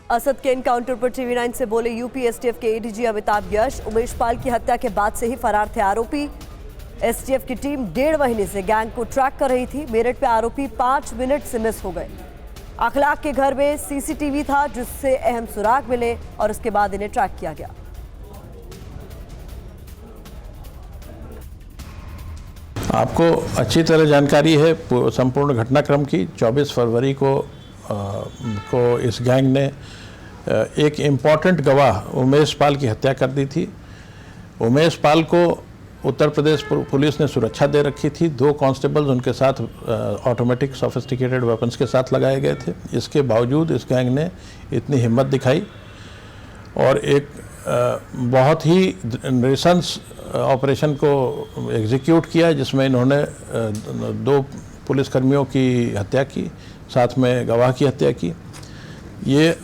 असद के एनकाउंटर पर टीवी9 से बोले यूपी एसटीएफ के एडीजी अमिताभ यश। उमेश पाल की हत्या के बाद से ही फरार थे आरोपी। एसटीएफ की टीम 1.5 महीने से गैंग को ट्रैक कर रही थी। मेरठ में आरोपी 5 मिनट से मिस हो गए। अखलाक के घर में सीसीटीवी था जिससे अहम सुराग मिले और उसके बाद इन्हें ट्रैक किया गया। आपको अच्छी तरह जानकारी है संपूर्ण घटनाक्रम की। 24 फरवरी को इस गैंग ने एक इम्पॉर्टेंट गवाह उमेश पाल की हत्या कर दी थी। उमेश पाल को उत्तर प्रदेश पुलिस ने सुरक्षा दे रखी थी। 2 कांस्टेबल्स उनके साथ ऑटोमेटिक सोफिस्टिकेटेड वेपन्स के साथ लगाए गए थे। इसके बावजूद इस गैंग ने इतनी हिम्मत दिखाई और एक बहुत ही नृशंस ऑपरेशन को एग्जीक्यूट किया, जिसमें इन्होंने 2 पुलिसकर्मियों की हत्या की, साथ में गवाह की हत्या की। ये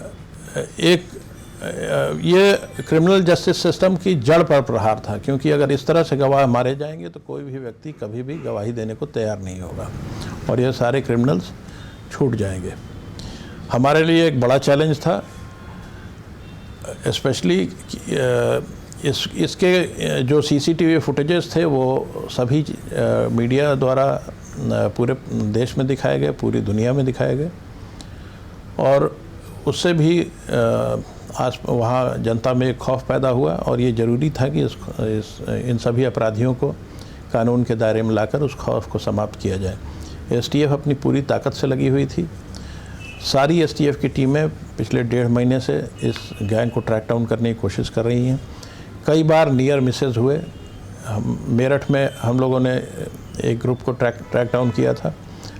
क्रिमिनल जस्टिस सिस्टम की जड़ पर प्रहार था, क्योंकि अगर इस तरह से गवाह मारे जाएंगे तो कोई भी व्यक्ति कभी भी गवाही देने को तैयार नहीं होगा और ये सारे क्रिमिनल्स छूट जाएंगे। हमारे लिए एक बड़ा चैलेंज था, स्पेशली इसके जो सीसीटीवी फुटेजेस थे वो सभी मीडिया द्वारा पूरे देश में दिखाए गए, पूरी दुनिया में दिखाए गए और उससे भी वहाँ जनता में एक खौफ पैदा हुआ और ये ज़रूरी था कि इन सभी अपराधियों को कानून के दायरे में लाकर उस खौफ को समाप्त किया जाए। एसटीएफ अपनी पूरी ताकत से लगी हुई थी। सारी एसटीएफ की टीमें पिछले 1.5 महीने से इस गैंग को ट्रैक डाउन करने की कोशिश कर रही हैं। कई बार नियर मिसेज हुए। मेरठ में हम लोगों ने एक ग्रुप को ट्रैक डाउन किया था,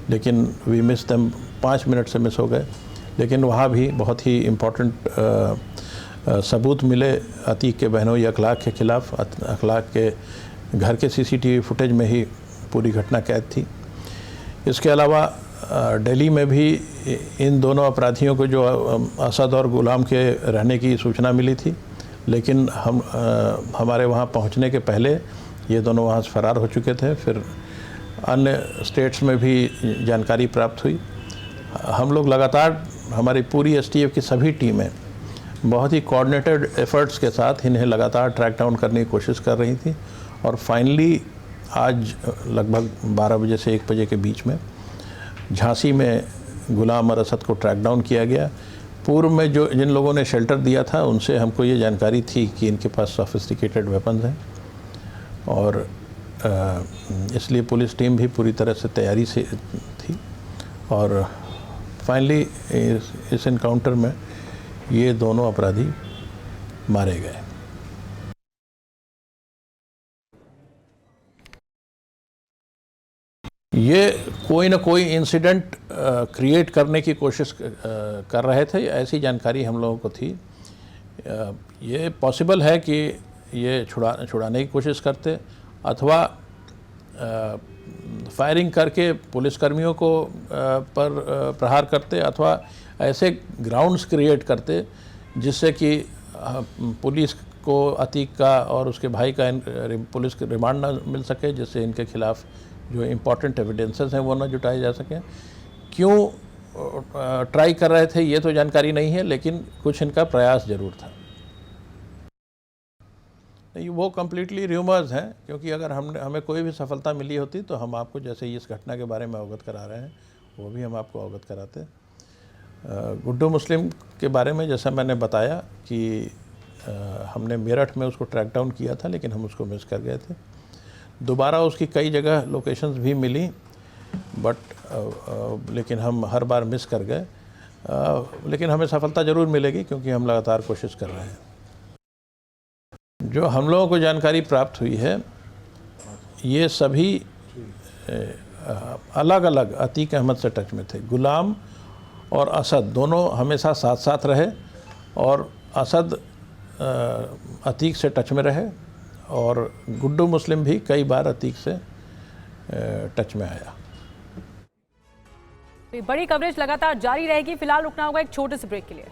लेकिन वी मिस देम, 5 मिनट से मिस हो गए। लेकिन वहाँ भी बहुत ही इम्पोर्टेंट सबूत मिले अतीक के बहनोई अखलाक के ख़िलाफ़। अखलाक के घर के सीसीटीवी फुटेज में ही पूरी घटना कैद थी। इसके अलावा दिल्ली में भी इन दोनों अपराधियों को जो असद और गुलाम के रहने की सूचना मिली थी, लेकिन हमारे वहाँ पहुँचने के पहले ये दोनों वहाँ से फरार हो चुके थे। फिर अन्य स्टेट्स में भी जानकारी प्राप्त हुई। हम लोग लगातार, हमारी पूरी एसटीएफ की सभी टीमें बहुत ही कोऑर्डिनेटेड एफर्ट्स के साथ इन्हें लगातार ट्रैक डाउन करने की कोशिश कर रही थी और फाइनली आज लगभग 12 बजे से 1 बजे के बीच में झांसी में गुलाम और असद को ट्रैक डाउन किया गया। पूर्व में जिन लोगों ने शेल्टर दिया था उनसे हमको ये जानकारी थी कि इनके पास सोफिस्टिकेटेड वेपन्स हैं और इसलिए पुलिस टीम भी पूरी तरह से तैयारी से थी और फाइनली इस एनकाउंटर में ये दोनों अपराधी मारे गए। ये कोई ना कोई इंसिडेंट क्रिएट करने की कोशिश कर रहे थे, ऐसी जानकारी हम लोगों को थी। ये पॉसिबल है कि ये छुड़ाने की कोशिश करते अथवा फायरिंग करके पुलिसकर्मियों को पर प्रहार करते अथवा ऐसे ग्राउंड्स क्रिएट करते जिससे कि पुलिस को अतीक का और उसके भाई का पुलिस के रिमांड ना मिल सके, जिससे इनके खिलाफ़ जो इम्पोर्टेंट एविडेंसेस हैं वो ना जुटाए जा सकें। क्यों ट्राई कर रहे थे ये तो जानकारी नहीं है, लेकिन कुछ इनका प्रयास ज़रूर था। नहीं, वो कम्प्लीटली र्यूमर्स हैं, क्योंकि अगर हमें कोई भी सफलता मिली होती तो हम आपको, जैसे इस घटना के बारे में अवगत करा रहे हैं, वो भी हम आपको अवगत कराते। गुड्डू मुस्लिम के बारे में जैसा मैंने बताया कि हमने मेरठ में उसको ट्रैक डाउन किया था, लेकिन हम उसको मिस कर गए थे। दोबारा उसकी कई जगह लोकेशंस भी मिली, लेकिन हम हर बार मिस कर गए। लेकिन हमें सफलता ज़रूर मिलेगी, क्योंकि हम लगातार कोशिश कर रहे हैं। जो हम लोगों को जानकारी प्राप्त हुई है, ये सभी अलग अलग अतीक अहमद से टच में थे। गुलाम और असद दोनों हमेशा साथ साथ रहे और असद अतीक से टच में रहे और गुड्डू मुस्लिम भी कई बार अतीक से टच में आया। बड़ी कवरेज लगातार जारी रहेगी। फिलहाल रुकना होगा एक छोटे से ब्रेक के लिए।